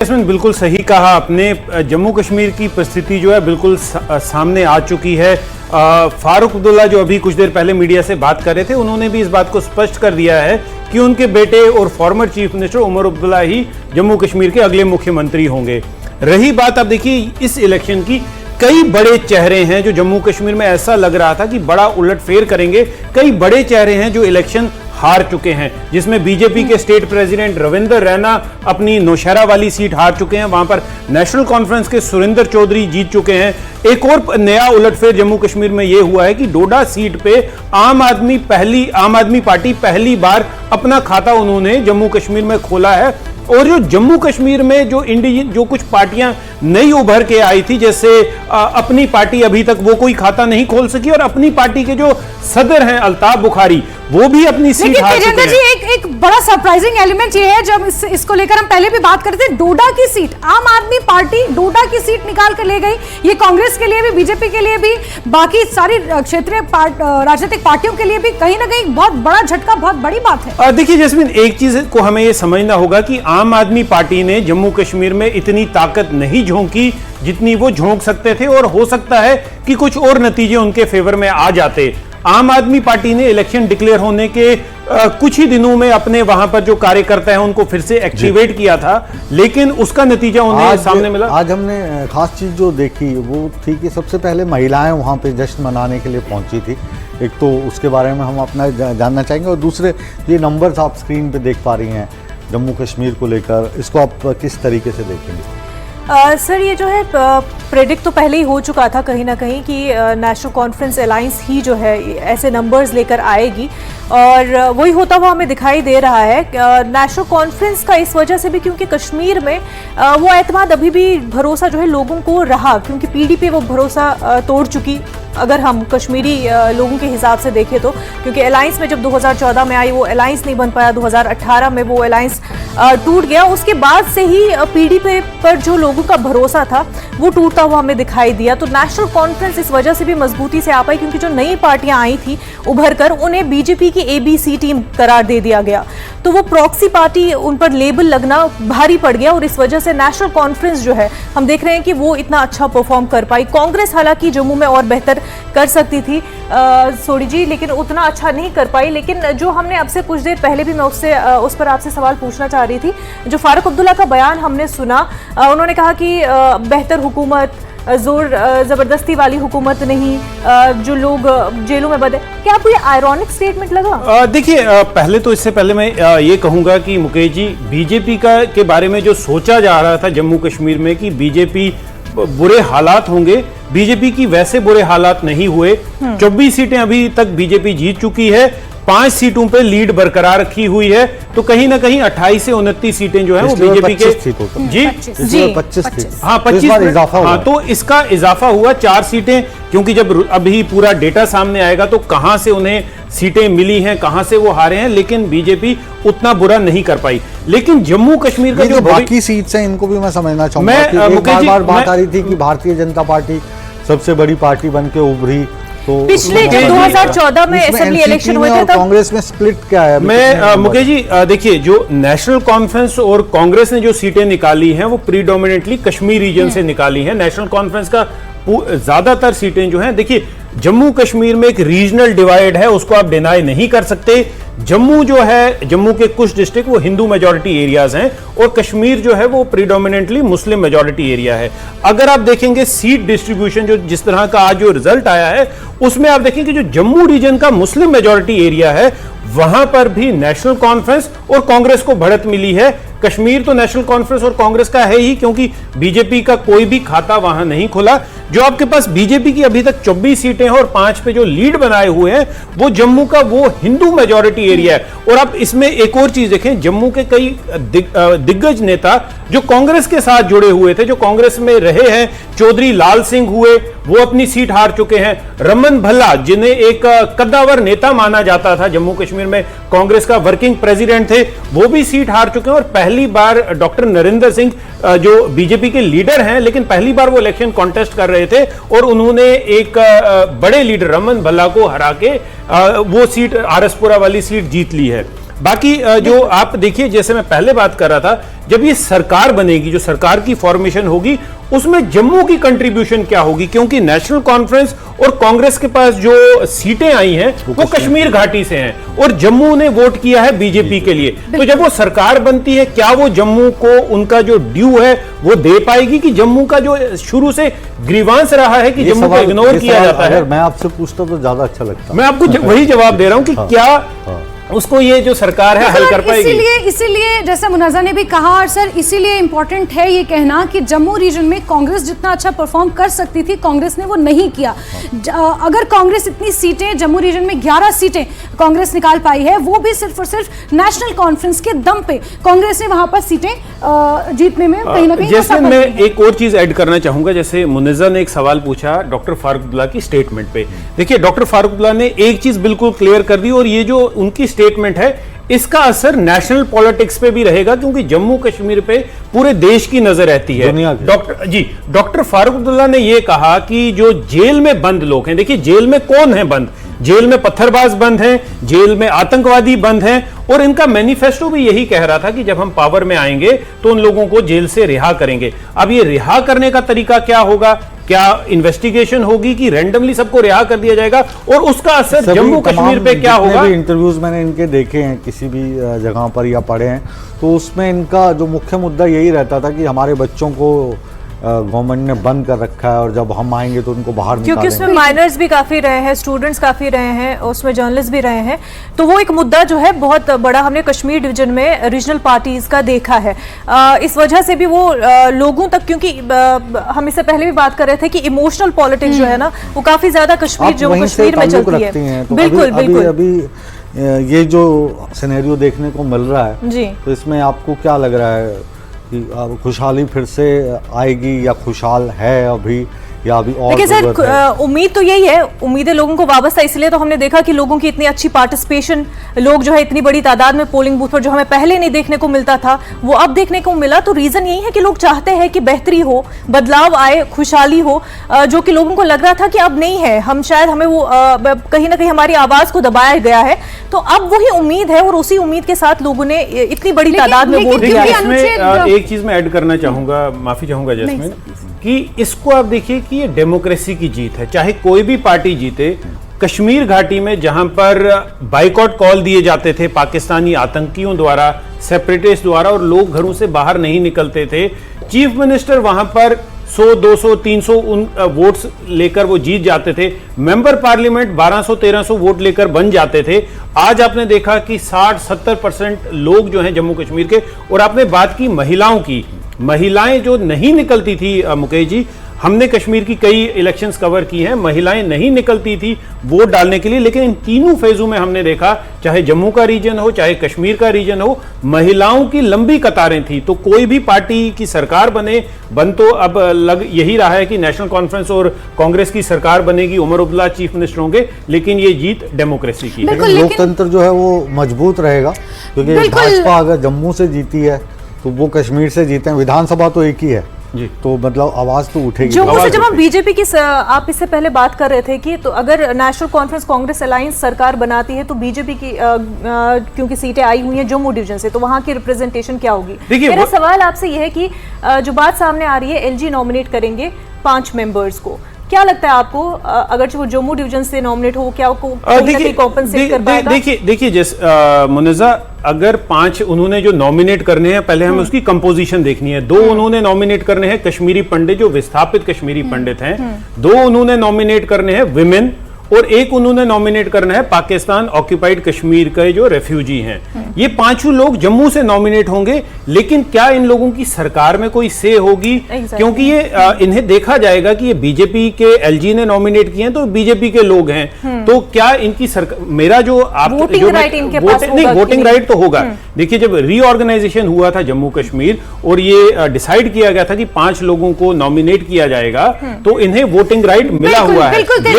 इसमें बिल्कुल सही कहा आपने। जम्मू कश्मीर की परिस्थिति जो है बिल्कुल सामने आ चुकी है। फारूक अब्दुल्ला जो अभी कुछ देर पहले मीडिया से बात कर रहे थे, उन्होंने भी इस बात को स्पष्ट कर दिया है कि उनके बेटे और former chief minister Omar Abdullah ही जम्मू कश्मीर के अगले मुख्यमंत्री होंगे। रही बात, अब देखिए इस इलेक्शन की, कई बड़े चेहरे हैं जो जम्मू कश्मीर में ऐसा लग रहा था कि बड़ा उलटफेर करेंगे। कई बड़े चेहरे हैं जो इलेक्शन हार चुके हैं, जिसमें बीजेपी के स्टेट प्रेसिडेंट रविंद्र रैना अपनी नौशहरा वाली सीट हार चुके हैं। वहां पर नेशनल कॉन्फ्रेंस के सुरेंद्र चौधरी जीत चुके हैं। एक और नया उलटफेर जम्मू कश्मीर में यह हुआ है कि डोडा सीट पे आम आदमी पार्टी पहली बार अपना खाता उन्होंने जम्मू कश्मीर में खोला है। और जो जम्मू कश्मीर में जो कुछ पार्टियां नई उभर के आई थी, जैसे अपनी पार्टी अभी तक वो कोई खाता नहीं खोल सकी, और अपनी पार्टी के जो सदर हैं अल्ताफ बुखारी, वो भी अपनी सीट हार चुके हैं। एक बड़ा सरप्राइजिंग एलिमेंट ये है, जब इसको लेकर हम पहले भी बात करते थे, डोडा की सीट आम आदमी पार्टी डोडा की सीट निकाल कर ले गई। ये कांग्रेस के लिए भी, बीजेपी के लिए भी, बाकी सारी क्षेत्रीय राजनीतिक पार्टियों के लिए भी कहीं ना कहीं बहुत बड़ा झटका, बहुत बड़ी बात है। देखिए जैस्मिन, एक चीज को हमें ये समझना होगा कि आम आदमी पार्टी ने जम्मू कश्मीर में इतनी ताकत नहीं झोंकी जितनी वो झोंक सकते थे, और हो सकता है कि कुछ और नतीजे उनके फेवर में आ जाते। आम आदमी पार्टी ने इलेक्शन डिक्लेयर होने के कुछ ही दिनों में अपने वहां पर जो कार्यकर्ता हैं उनको फिर से एक्टिवेट किया था, लेकिन उसका नतीजा उन्हें सामने मिला। आज हमने खास चीज जो देखी वो थी कि सबसे पहले महिलाएं वहां पे जश्न मनाने के लिए पहुंची थी। एक तो उसके बारे में हम अपना जानना चाहेंगे, और दूसरे ये नंबर्स आप स्क्रीन पे देख पा रही हैं जम्मू कश्मीर को लेकर, इसको आप किस तरीके से देखेंगे? सर, ये जो है प्रेडिक्ट तो पहले ही हो चुका था कहीं ना कहीं कि नेशनल कॉन्फ्रेंस अलायंस ही जो है ऐसे नंबर्स लेकर आएगी, और वही होता हुआ हमें दिखाई दे रहा है। नेशनल कॉन्फ्रेंस का इस वजह से भी, क्योंकि कश्मीर में वो एतमाद अभी भी, भरोसा जो है लोगों को रहा, क्योंकि पीडीपी वो भरोसा तोड़ चुकी, अगर हम कश्मीरी लोगों के हिसाब से देखें तो। क्योंकि अलायंस में जब 2014 में आई, वो अलायंस नहीं बन पाया, 2018 में वो अलायंस टूट गया। उसके बाद से ही पीडीपी पर जो लोगों का भरोसा था वो टूटता हुआ हमें दिखाई दिया। तो नेशनल कॉन्फ्रेंस इस वजह से भी मजबूती से आ पाई, क्योंकि जो नई पार्टियां आई थी उभर कर, उन्हें बीजेपी की ABC टीम करार दे दिया गया, तो वो प्रॉक्सी पार्टी, उन पर लेबल लगना भारी पड़ गया, और इस वजह से नेशनल कॉन्फ्रेंस जो है हम देख रहे हैं कि वो इतना अच्छा परफॉर्म कर पाई। कांग्रेस हालांकि जम्मू में और बेहतर कर सकती थी सोडी जी, लेकिन उतना अच्छा नहीं कर पाई। लेकिन जो हमने अब से कुछ देर पहले भी मैं उस पर आपसे सवाल पूछना चाह रही थी, जो फारूक अब्दुल्ला का बयान हमने सुना, उन्होंने कहा कि बेहतर हुकूमत, जोर जबरदस्ती वाली हुकूमत नहीं, जो लोग जेलों में बंद है। क्या आपको ये आयरॉनिक स्टेटमेंट लगा? देखिए, पहले तो इससे पहले मैं ये कहूंगा कि मुकेश जी, बीजेपी के बारे में जो सोचा जा रहा था जम्मू कश्मीर में कि बीजेपी बुरे हालात होंगे, बीजेपी की वैसे बुरे हालात नहीं हुए। 24 सीटें अभी तक बीजेपी जीत चुकी है, 5 सीटों पे लीड बरकरार रखी हुई है, तो कहीं ना कहीं 28 से 29 सीटें जो है वो बीजेपी के जी 25 हाँ 25 हाँ, तो इसका इजाफा हुआ 4 सीटें, क्योंकि जब अभी पूरा डेटा सामने आएगा तो कहां से उन्हें सीटें मिली हैं, कहां से वो हारे हैं, लेकिन बीजेपी उतना बुरा नहीं कर पाई। लेकिन जम्मू कश्मीर का जो बाकी सीट्स हैं इनको भी मैं समझना चाहूंगा कि बार बात आ रही थी कि भारतीय जनता पार्टी सबसे बड़ी पार्टी बनके उभरी, तो पिछले जब 2014 में असेंबली इलेक्शन हुए थे, कांग्रेस में स्प्लिट क्या है? मैं मुकेश जी, देखिए, जो नेशनल कॉन्फ्रेंस और कांग्रेस ने जो सीटें निकाली हैं वो प्रीडोमिनेटली कश्मीर रीजन से निकाली हैं। नेशनल कॉन्फ्रेंस का ज्यादातर सीटें जो हैं, देखिए जम्मू कश्मीर में एक रीजनल डिवाइड है, उसको आप डिनाई नहीं कर सकते। जम्मू जो है, जम्मू के कुछ डिस्ट्रिक्ट वो हिंदू मेजॉरिटी एरियाज हैं, और कश्मीर जो है वो प्रीडोमिनेंटली मुस्लिम मेजॉरिटी एरिया है। अगर आप देखेंगे सीट डिस्ट्रीब्यूशन, जो जिस तरह का आज जो रिजल्ट आया है, उसमें आप देखेंगे जो जम्मू रीजन का मुस्लिम मेजॉरिटी एरिया है, वहां पर भी नेशनल कॉन्फ्रेंस और कांग्रेस को बढ़त मिली है। कश्मीर तो नेशनल कॉन्फ्रेंस और कांग्रेस का है ही, क्योंकि बीजेपी का कोई भी खाता वहां नहीं खुला। जो आपके पास बीजेपी की अभी तक 24 सीटें हैं और 5 पे जो लीड बनाए हुए हैं, वो जम्मू का वो हिंदू मेजॉरिटी एरिया है। और आप इसमें एक और चीज देखें, जम्मू के कई दिग्गज नेता जो कांग्रेस के साथ जुड़े हुए थे, जो कांग्रेस में रहे हैं, चौधरी लाल सिंह हुए, वो अपनी सीट हार चुके हैं। रमन भल्ला, जिन्हें एक कद्दावर नेता माना जाता था जम्मू कश्मीर में, कांग्रेस का वर्किंग प्रेसिडेंट थे, वो भी सीट हार चुके हैं। और पहली बार डॉक्टर नरेंद्र सिंह, जो बीजेपी के लीडर हैं, लेकिन पहली बार वो इलेक्शन कॉन्टेस्ट कर रहे थे, और उन्होंने एक बड़े लीडर रमन भल्ला को हरा के वो सीट, आरएसपुरा वाली सीट जीत ली है। बाकी जो आप देखिए, जैसे मैं पहले बात कर रहा था, जब ये सरकार बनेगी, जो सरकार की फॉर्मेशन होगी, उसमें जम्मू की कंट्रीब्यूशन क्या होगी, क्योंकि नेशनल कॉन्फ्रेंस और कांग्रेस के पास जो सीटें आई हैं वो कश्मीर घाटी से हैं और जम्मू ने वोट किया है बीजेपी के लिए। तो जब वो सरकार बनती है, क्या वो जम्मू को उनका जो ड्यू है वो दे पाएगी, कि जम्मू का जो शुरू से ग्रीवांस रहा है कि जम्मू को इग्नोर किया जाता है? मैं आपसे पूछता तो ज्यादा अच्छा लगता। मैं आपको वही जवाब दे रहा हूं कि क्या उसको ये जो सरकार है हल कर पाएगी? इसीलिए जैसा मुनाजा ने भी कहा, और सर इसीलिए इंपॉर्टेंट है ये कहना कि जम्मू रीजन में कांग्रेस जितना अच्छा परफॉर्म कर सकती थी, कांग्रेस ने वो नहीं किया। अगर कांग्रेस इतनी सीटें जम्मू रीजन में 11 सीटें कांग्रेस निकाल पाई है, वो भी सिर्फ और सिर्फ नेशनल कॉन्फ्रेंस के दम पे कांग्रेस ने वहां पर सीटें जीतने में कहीं ना कहीं। जैसे मैं एक और चीज ऐड करना चाहूंगा, जैसे मुनिजा ने एक सवाल पूछा डॉक्टर फारूक अब्दुल्ला की स्टेटमेंट पे। देखिए, डॉक्टर फारूक अब्दुल्ला ने एक चीज बिल्कुल क्लियर कर दी, और ये जो उनकी स्टेटमेंट है इसका असर नेशनल पॉलिटिक्स पे भी रहेगा, क्योंकि जम्मू कश्मीर पे पूरे देश की नजर रहती है। डॉक्टर फारूक अब्दुल्ला ने यह कहा कि जो जेल में बंद लोग हैं, देखिए जेल में कौन है बंद? जेल में पत्थरबाज बंद हैं, जेल में आतंकवादी बंद हैं, और इनका मैनिफेस्टो भी यही कह रहा था कि जब हम पावर में आएंगे तो उन लोगों को जेल से रिहा करेंगे। अब ये रिहा करने का तरीका क्या होगा? क्या इन्वेस्टिगेशन होगी कि रैंडमली सबको रिहा कर दिया जाएगा, और उसका असर जम्मू कश्मीर पे क्या होगा? इंटरव्यूज मैंने इनके देखे हैं किसी भी जगह पर या पढ़े हैं, तो उसमें इनका जो मुख्य मुद्दा यही रहता था कि हमारे बच्चों को गवर्नमेंट ने बंद कर रखा है और जब हम आएंगे तो उनको बाहर निकालेंगे। क्योंकि उसमें माइनर्स भी काफ़ी रहे हैं, स्टूडेंट्स काफ़ी रहे हैं, उसमें जर्नलिस्ट भी रहे हैं, तो वो एक मुद्दा जो है बहुत बड़ा हमने कश्मीर डिवीजन में रीजनल पार्टीज का देखा है। इस वजह से भी वो लोगों तक, क्योंकि हम इससे पहले भी बात कर रहे थे कि इमोशनल पॉलिटिक्स जो है ना वो काफ़ी ज़्यादा कश्मीर जम्मू कश्मीर में चलती है। तो बिल्कुल बिल्कुल। अभी ये जो सिनेरियो देखने को मिल रहा है जी, तो इसमें आपको क्या लग रहा है कि खुशहाली फिर से आएगी, या खुशहाल है अभी, या अभी और? देखिए सर, उम्मीद तो यही है, उम्मीदें लोगों को वाबस्ता, इसलिए तो हमने देखा कि लोगों की इतनी अच्छी पार्टिसिपेशन, लोग जो है इतनी बड़ी तादाद में पोलिंग बूथ पर, जो हमें पहले नहीं देखने को मिलता था वो अब देखने को मिला। तो रीजन यही है कि लोग चाहते हैं कि बेहतरी हो, बदलाव आए, खुशहाली हो, जो कि लोगों को लग रहा था कि अब नहीं है, हम शायद हमें वो कहीं ना कहीं हमारी आवाज को दबाया गया है। तो अब वही उम्मीद है और उसी उम्मीद के साथ लोगों ने इतनी बड़ी तादाद में वोट दिया। इसमें एक चीज मैं ऐड करना चाहूंगा, माफी चाहूंगा जैस्मिन, कि इसको आप देखिए कि ये डेमोक्रेसी की जीत है, चाहे कोई भी पार्टी जीते। कश्मीर घाटी में जहां पर बाइकॉट कॉल दिए जाते थे पाकिस्तानी आतंकियों द्वारा, सेपरेटिस्ट द्वारा, और लोग घरों से बाहर नहीं निकलते थे, चीफ मिनिस्टर वहां पर 100, 200, 300 वोट्स लेकर वो जीत जाते थे, मेंबर पार्लियामेंट 1200, 1300 वोट लेकर बन जाते थे। आज आपने देखा कि 60-70% लोग जो हैं जम्मू कश्मीर के, और आपने बात की महिलाओं की, महिलाएं जो नहीं निकलती थी, मुकेश जी, हमने कश्मीर की कई इलेक्शंस कवर की हैं, महिलाएं नहीं निकलती थी वोट डालने के लिए, लेकिन इन तीनों फेजों में हमने देखा, चाहे जम्मू का रीजन हो चाहे कश्मीर का रीजन हो, महिलाओं की लंबी कतारें थी। तो कोई भी पार्टी की सरकार बन तो अब लग यही रहा है कि नेशनल कॉन्फ्रेंस और कांग्रेस की सरकार बनेगी, उमर अब्दुल्ला चीफ मिनिस्टर होंगे, लेकिन ये जीत डेमोक्रेसी की है। लोकतंत्र जो है वो मजबूत रहेगा, क्योंकि भाजपा अगर जम्मू से जीती है तो वो कश्मीर से जीते हैं, विधानसभा तो एक ही है जी, तो मतलब आवाज तो उठेगी। जम्मू से जब हम बीजेपी की आप इससे पहले बात कर रहे थे कि तो अगर नेशनल कॉन्फ्रेंस कांग्रेस अलायंस सरकार बनाती है तो बीजेपी की क्योंकि सीटें आई हुई हैं जम्मू डिवीजन से, तो वहां की रिप्रेजेंटेशन क्या होगी? मेरा सवाल आपसे यह है कि जो बात सामने आ रही है, एलजी नॉमिनेट करेंगे 5 मेंबर्स को, क्या लगता है आपको अगर वो जम्मू डिवीजन से नॉमिनेट हो, क्या कॉम्पनसेट कर पाएगा? देखिए जैसे मुनज़्ज़ा, अगर 5 उन्होंने जो नॉमिनेट करने हैं, पहले हमें उसकी कंपोजिशन देखनी है। 2 उन्होंने नॉमिनेट करने हैं कश्मीरी पंडित, जो विस्थापित कश्मीरी पंडित हैं। 2 उन्होंने नॉमिनेट करने हैं विमेन, और 1 उन्होंने नॉमिनेट करना है पाकिस्तान ऑक्यूपाइड कश्मीर के जो रेफ्यूजी हैं। ये 5 लोग जम्मू से नॉमिनेट होंगे, लेकिन क्या इन लोगों की सरकार में कोई से होगी? क्योंकि ये इन्हें देखा जाएगा कि ये बीजेपी के एलजी ने नॉमिनेट किए हैं, तो बीजेपी के लोग हैं, तो क्या इनकी सरकार, मेरा जो आप वोटिंग राइट तो होगा। देखिए, जब रीऑर्गेनाइजेशन हुआ था जम्मू कश्मीर और ये डिसाइड किया गया था कि 5 लोगों को नॉमिनेट किया जाएगा, तो इन्हें वोटिंग राइट मिला हुआ है।